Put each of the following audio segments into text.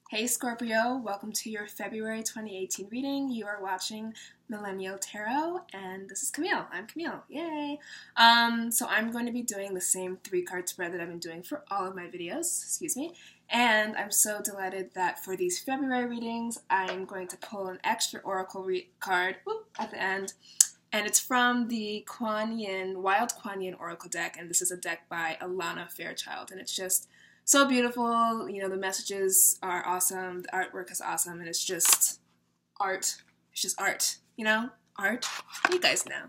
Hey Scorpio, welcome to your February 2018 reading. You are watching Millennial Tarot, and this is Camille. I'm Camille, yay! So I'm going to be doing the same 3-card spread that I've been doing for all of my videos, and I'm so delighted that for these February readings, I'm going to pull an extra oracle card at the end, and it's from the Wild Kuan Yin Oracle deck, and this is a deck by Alana Fairchild, and it's just so beautiful. You know, the messages are awesome, the artwork is awesome, and it's just art. It's just art, you know? Art. You guys know.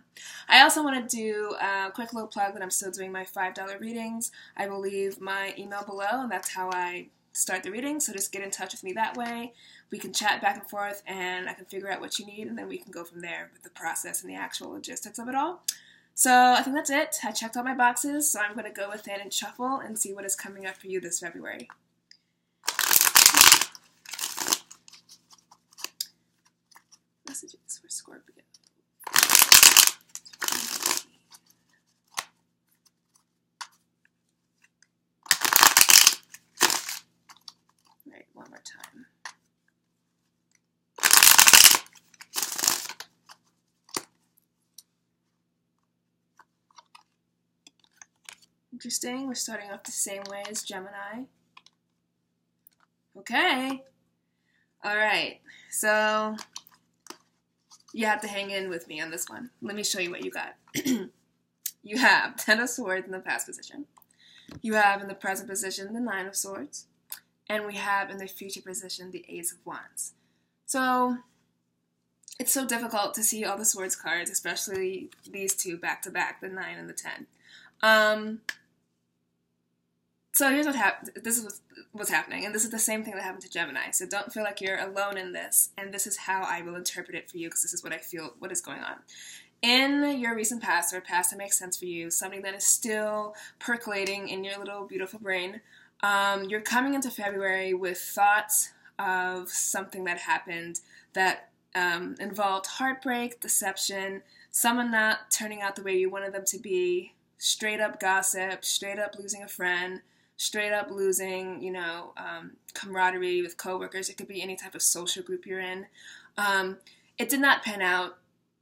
I also want to do a quick little plug that I'm still doing my $5 readings. I will leave my email below, and that's how I start the reading, so just get in touch with me that way. We can chat back and forth, and I can figure out what you need, and then we can go from there with the process and the actual logistics of it all. So I think that's it. I checked all my boxes, so I'm going to go within and shuffle and see what is coming up for you this February. Messages for Scorpio. All right, one more time. Interesting, we're starting off the same way as Gemini. Okay. Alright, so you have to hang in with me on this one. Let me show you what you got. You have 10 of Swords in the past position. You have in the present position the 9 of Swords. And we have in the future position the Ace of Wands. So it's so difficult to see all the Swords cards, especially these two back to back, the 9 and the 10. So here's this is what's happening, and this is the same thing that happened to Gemini, so don't feel like you're alone in this, and this is how I will interpret it for you, because this is what I feel, what is going on. In your recent past, or a past that makes sense for you, something that is still percolating in your little beautiful brain, you're coming into February with thoughts of something that happened that involved heartbreak, deception, someone not turning out the way you wanted them to be, straight up gossip, straight up losing a friend, straight up losing, camaraderie with coworkers. It could be any type of social group you're in. It did not pan out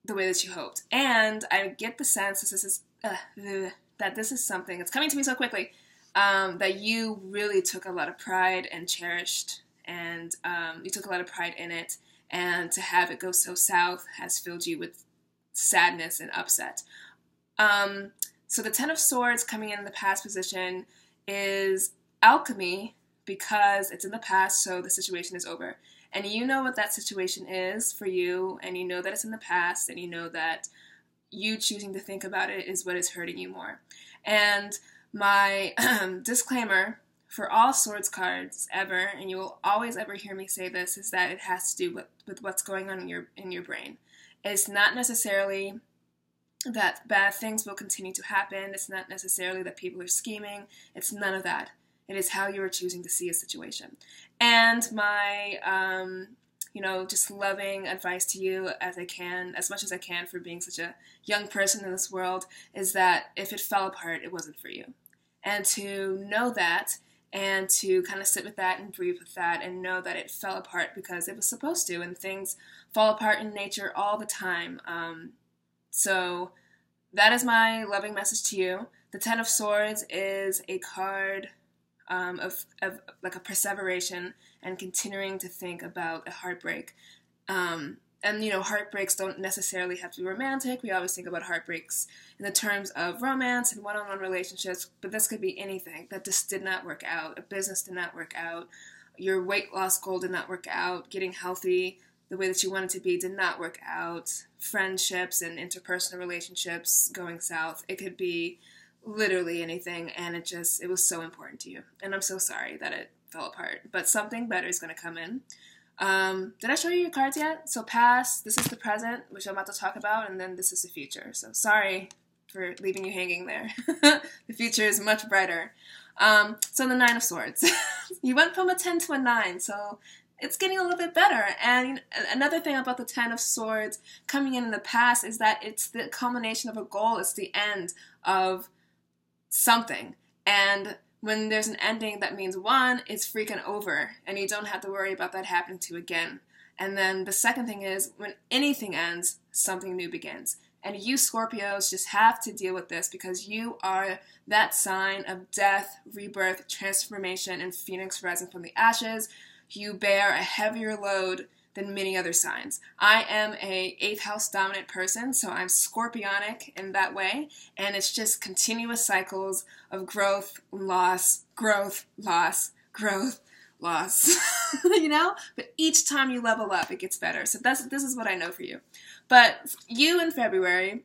the way that you hoped. And I get the sense that this is something, it's coming to me so quickly, that you really took a lot of pride and cherished, and you took a lot of pride in it, and to have it go so south has filled you with sadness and upset. So the 10 of Swords coming in the past position is alchemy, because it's in the past, so the situation is over. And you know what that situation is for you, and you know that it's in the past, and you know that you choosing to think about it is what is hurting you more. And my disclaimer for all Swords cards ever, and you will always ever hear me say this, is that it has to do with what's going on in your brain. It's not necessarily that bad things will continue to happen. It's not necessarily that people are scheming. It's none of that. It is how you are choosing to see a situation. And my, just loving advice to you as much as I can for being such a young person in this world, is that if it fell apart, it wasn't for you. And to know that, and to kind of sit with that and breathe with that, and know that it fell apart because it was supposed to, and things fall apart in nature all the time. So that is my loving message to you. The 10 of Swords is a card of like a perseveration and continuing to think about a heartbreak. And heartbreaks don't necessarily have to be romantic. We always think about heartbreaks in the terms of romance and one-on-one relationships, but this could be anything. That just did not work out. A business did not work out. Your weight loss goal did not work out. Getting healthy the way that you wanted to be did not work out. Friendships and interpersonal relationships going south. It could be literally anything, and it was so important to you. And I'm so sorry that it fell apart. But something better is going to come in. Did I show you your cards yet? So past, this is the present, which I'm about to talk about, and then this is the future. So sorry for leaving you hanging there. The future is much brighter. So the 9 of Swords. You went from a 10 to a 9, so it's getting a little bit better. And another thing about the 10 of Swords coming in the past is that it's the culmination of a goal. It's the end of something. And when there's an ending, that means one, it's freaking over, and you don't have to worry about that happening to you again. And then the second thing is, when anything ends, something new begins. And you Scorpios just have to deal with this because you are that sign of death, rebirth, transformation, and phoenix rising from the ashes. You bear a heavier load than many other signs. I am a 8th house dominant person, so I'm scorpionic in that way, and it's just continuous cycles of growth, loss, growth, loss, growth, loss. You know? But each time you level up, it gets better. So this is what I know for you. But you in February,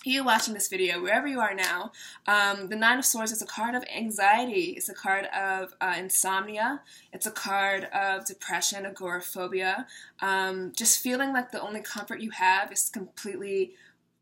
you watching this video, wherever you are now, the Nine of Swords is a card of anxiety. It's a card of insomnia. It's a card of depression, agoraphobia. Just feeling like the only comfort you have is completely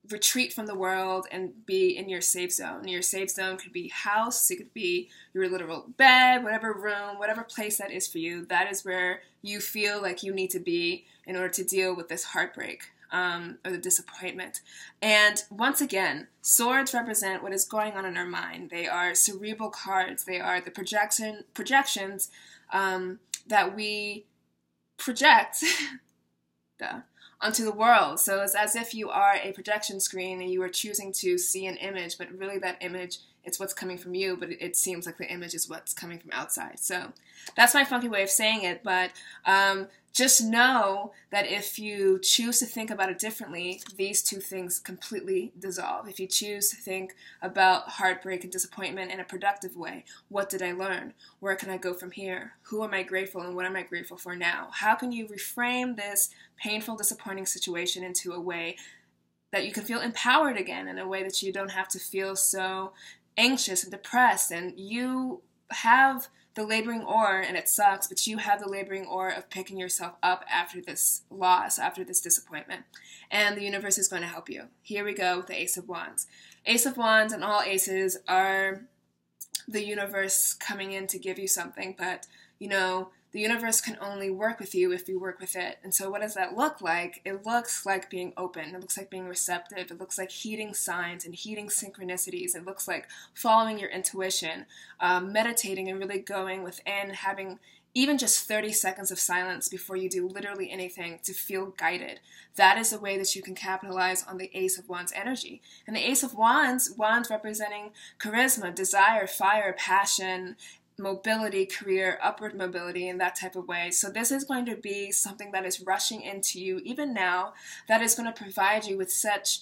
retreat from the world and be in your safe zone. Your safe zone could be house, it could be your literal bed, whatever room, whatever place that is for you. That is where you feel like you need to be in order to deal with this heartbreak. Or the disappointment. And once again, swords represent what is going on in our mind. They are cerebral cards. They are the projections that we project onto the world. So it's as if you are a projection screen and you are choosing to see an image, but really that image, it's what's coming from you, but it seems like the image is what's coming from outside. So that's my funky way of saying it, but just know that if you choose to think about it differently, these two things completely dissolve. If you choose to think about heartbreak and disappointment in a productive way, what did I learn? Where can I go from here? Who am I grateful and what am I grateful for now? How can you reframe this painful, disappointing situation into a way that you can feel empowered again, in a way that you don't have to feel so anxious and depressed? And you have the laboring oar, and it sucks, but you have the laboring oar of picking yourself up after this loss, after this disappointment. And the universe is going to help you. Here we go with the Ace of Wands. Ace of Wands and all aces are the universe coming in to give you something, but, you know, the universe can only work with you if you work with it. And so what does that look like? It looks like being open. It looks like being receptive. It looks like heeding signs and heeding synchronicities. It looks like following your intuition, meditating and really going within, having even just 30 seconds of silence before you do literally anything to feel guided. That is a way that you can capitalize on the Ace of Wands energy. And the Ace of Wands, wands representing charisma, desire, fire, passion, mobility, career, upward mobility, in that type of way. So this is going to be something that is rushing into you even now, that is going to provide you with such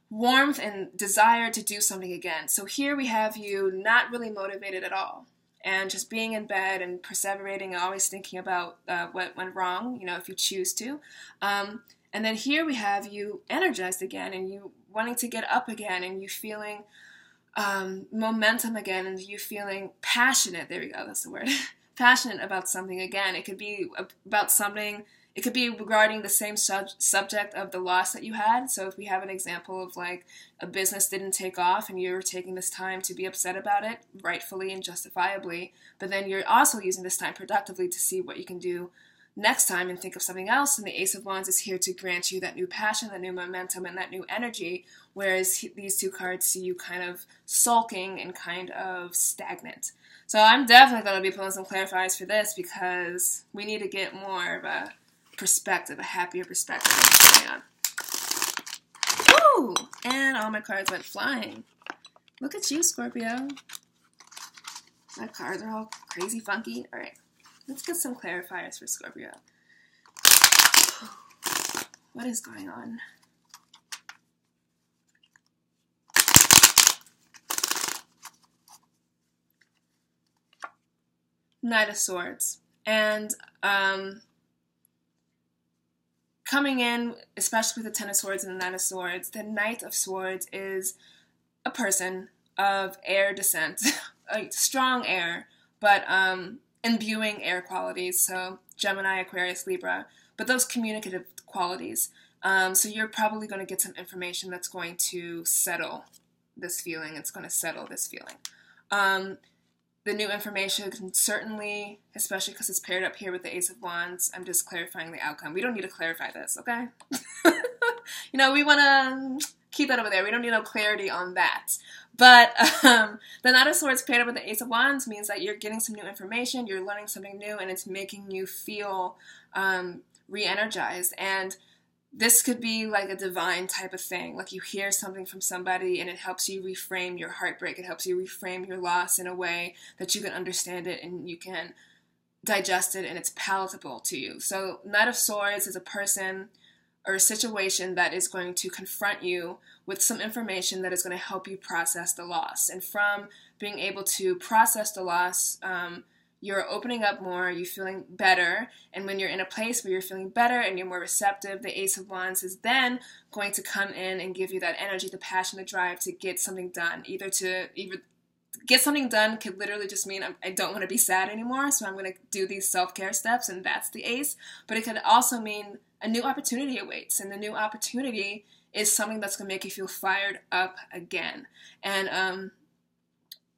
warmth and desire to do something again. So here we have you not really motivated at all, and just being in bed and perseverating and always thinking about what went wrong, you know, if you choose to. And then here we have you energized again, and you wanting to get up again, and you feeling momentum again, and you feeling passionate. There we go, that's the word. Passionate about something again. It could be about something, it could be regarding the same subject of the loss that you had. So if we have an example of like a business didn't take off and you're taking this time to be upset about it, rightfully and justifiably, but then you're also using this time productively to see what you can do next time and think of something else. And the Ace of Wands is here to grant you that new passion, that new momentum, and that new energy, whereas these two cards see you kind of sulking and kind of stagnant. So I'm definitely going to be pulling some clarifiers for this, because we need to get more of a perspective, a happier perspective on what's going on. Ooh! And all my cards went flying. Look at you, Scorpio. My cards are all crazy funky. All right. Let's get some clarifiers for Scorpio. What is going on? Knight of Swords. And coming in, especially with the Ten of Swords and the Knight of Swords, the Knight of Swords is a person of air descent, a strong air, but imbuing air qualities, so Gemini, Aquarius, Libra, but those communicative qualities. So you're probably going to get some information that's going to settle this feeling. It's going to settle this feeling. The new information can certainly, especially because it's paired up here with the Ace of Wands, I'm just clarifying the outcome. We don't need to clarify this, okay? You know, we want to keep that over there. We don't need no clarity on that. But the Knight of Swords paired up with the Ace of Wands means that you're getting some new information, you're learning something new, and it's making you feel re-energized. And this could be like a divine type of thing. Like you hear something from somebody and it helps you reframe your heartbreak. It helps you reframe your loss in a way that you can understand it and you can digest it and it's palatable to you. So Knight of Swords is a person or a situation that is going to confront you with some information that is going to help you process the loss. And from being able to process the loss, you're opening up more, you're feeling better, and when you're in a place where you're feeling better and you're more receptive, the Ace of Wands is then going to come in and give you that energy, the passion, the drive to get something done. Either get something done could literally just mean I don't want to be sad anymore, so I'm going to do these self-care steps, and that's the Ace. But it could also mean a new opportunity awaits, and the new opportunity is something that's going to make you feel fired up again. And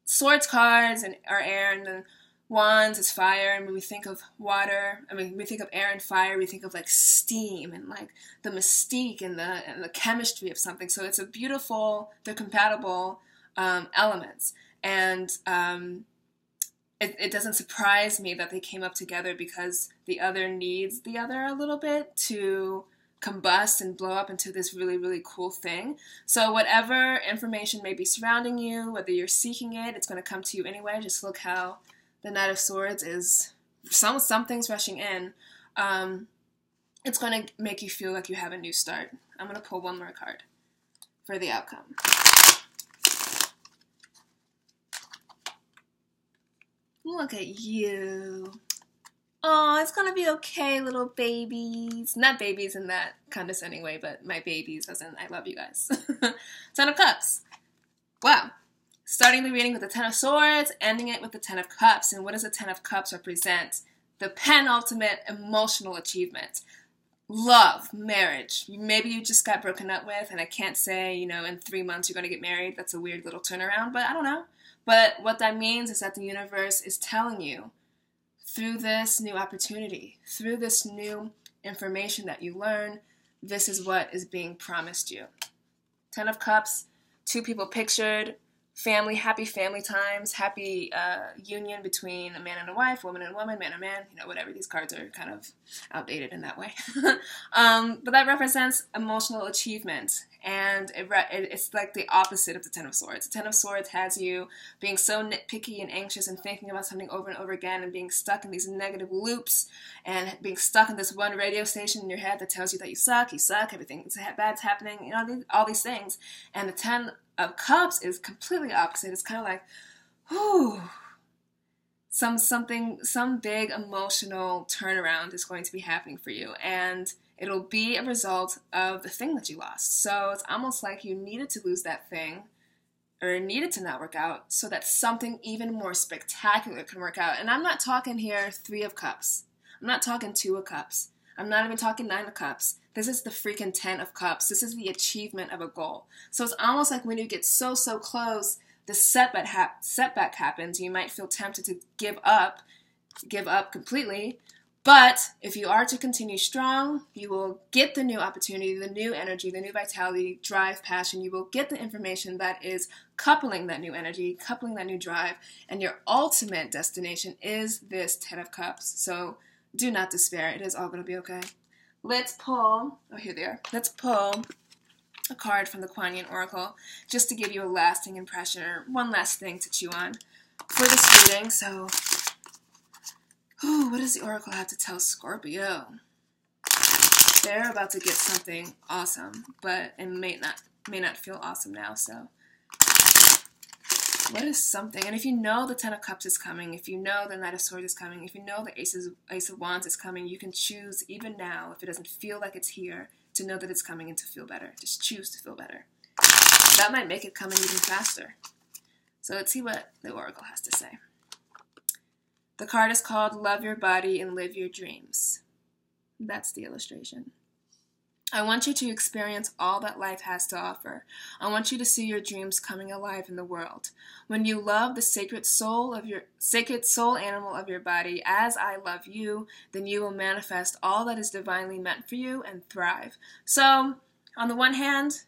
Swords cards are air, and then Wands is fire, and when we think of water, we think of air and fire, we think of like steam and like the mystique and the chemistry of something. So it's a beautiful, they're compatible elements. And it doesn't surprise me that they came up together because the other needs the other a little bit to combust and blow up into this really, really cool thing. So whatever information may be surrounding you, whether you're seeking it, it's going to come to you anyway. Just look how the Knight of Swords is, something's rushing in. It's going to make you feel like you have a new start. I'm going to pull one more card for the outcome. Look at you. Oh, it's going to be okay, little babies. Not babies in that condescending way, but my babies, as in I love you guys. Ten of Cups. Wow. Starting the reading with the Ten of Swords, ending it with the Ten of Cups. And what does the Ten of Cups represent? The penultimate emotional achievement. Love, marriage. Maybe you just got broken up with, and I can't say, in 3 months you're going to get married. That's a weird little turnaround, but I don't know. But what that means is that the universe is telling you, through this new opportunity, through this new information that you learn, this is what is being promised you. Ten of Cups, two people pictured, family, happy family times, happy union between a man and a wife, woman and a woman, man and man, whatever. These cards are kind of outdated in that way. But that represents emotional achievement, and it's like the opposite of the Ten of Swords. The Ten of Swords has you being so nitpicky and anxious and thinking about something over and over again and being stuck in these negative loops and being stuck in this one radio station in your head that tells you that you suck, everything bad's happening, all these things. And the Ten of Cups is completely opposite. It's kind of like, whew, some big emotional turnaround is going to be happening for you, and it'll be a result of the thing that you lost. So it's almost like you needed to lose that thing, or needed to not work out, so that something even more spectacular can work out. And I'm not talking here 3 of Cups. I'm not talking 2 of Cups. I'm not even talking 9 of Cups. This is the freaking 10 of Cups. This is the achievement of a goal. So it's almost like when you get so close, the setback happens. You might feel tempted to give up completely. But if you are to continue strong, you will get the new opportunity, the new energy, the new vitality, drive, passion. You will get the information that is coupling that new energy, coupling that new drive. And your ultimate destination is this 10 of Cups. So do not despair. It is all going to be okay. Let's pull, here they are. Let's pull a card from the Kuan Yin Oracle just to give you a lasting impression, or one last thing to chew on for this reading. So, what does the Oracle have to tell Scorpio? They're about to get something awesome, but it may not feel awesome now, so what is something? And if you know the Ten of Cups is coming, if you know the Knight of Swords is coming, if you know the Ace of Wands is coming, you can choose even now, if it doesn't feel like it's here, to know that it's coming and to feel better. Just choose to feel better. That might make it come in even faster. So let's see what the Oracle has to say. The card is called Love Your Body and Live Your Dreams. That's the illustration. I want you to experience all that life has to offer. I want you to see your dreams coming alive in the world. When you love the sacred soul animal of your body as I love you, then you will manifest all that is divinely meant for you and thrive. So, on the one hand,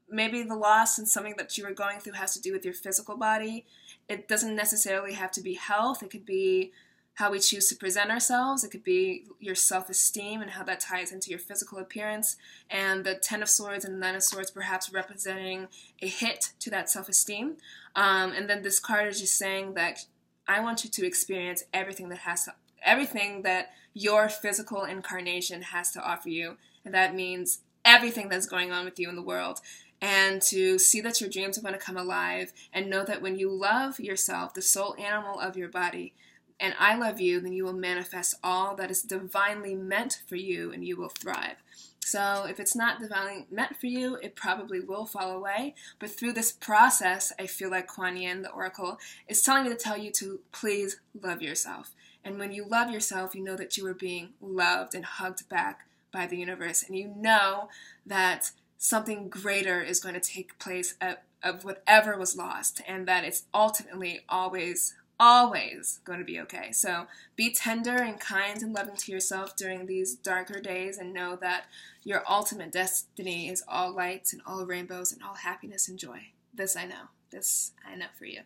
maybe the loss and something that you were going through has to do with your physical body. It doesn't necessarily have to be health. It could be how we choose to present ourselves. It could be your self-esteem and how that ties into your physical appearance. And the Ten of Swords and the Nine of Swords perhaps representing a hit to that self-esteem. And then this card is just saying that I want you to experience everything that your physical incarnation has to offer you. And that means everything that's going on with you in the world. And to see that your dreams are going to come alive, and know that when you love yourself, the soul animal of your body, and I love you, then you will manifest all that is divinely meant for you, and you will thrive. So if it's not divinely meant for you, it probably will fall away. But through this process, I feel like Kuan Yin, the oracle, is telling me to tell you to please love yourself. And when you love yourself, you know that you are being loved and hugged back by the universe. And you know that something greater is going to take place of whatever was lost, and that it's ultimately always going to be okay. So be tender and kind and loving to yourself during these darker days, and know that your ultimate destiny is all lights and all rainbows and all happiness and joy. This I know for you.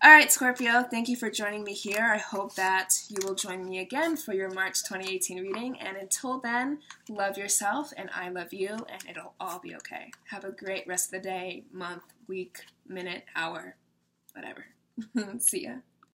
All right, Scorpio, thank you for joining me here. I hope that you will join me again for your March 2018 reading. And until then, love yourself, and I love you, and it'll all be okay. Have a great rest of the day, month, week, minute, hour, whatever. See ya.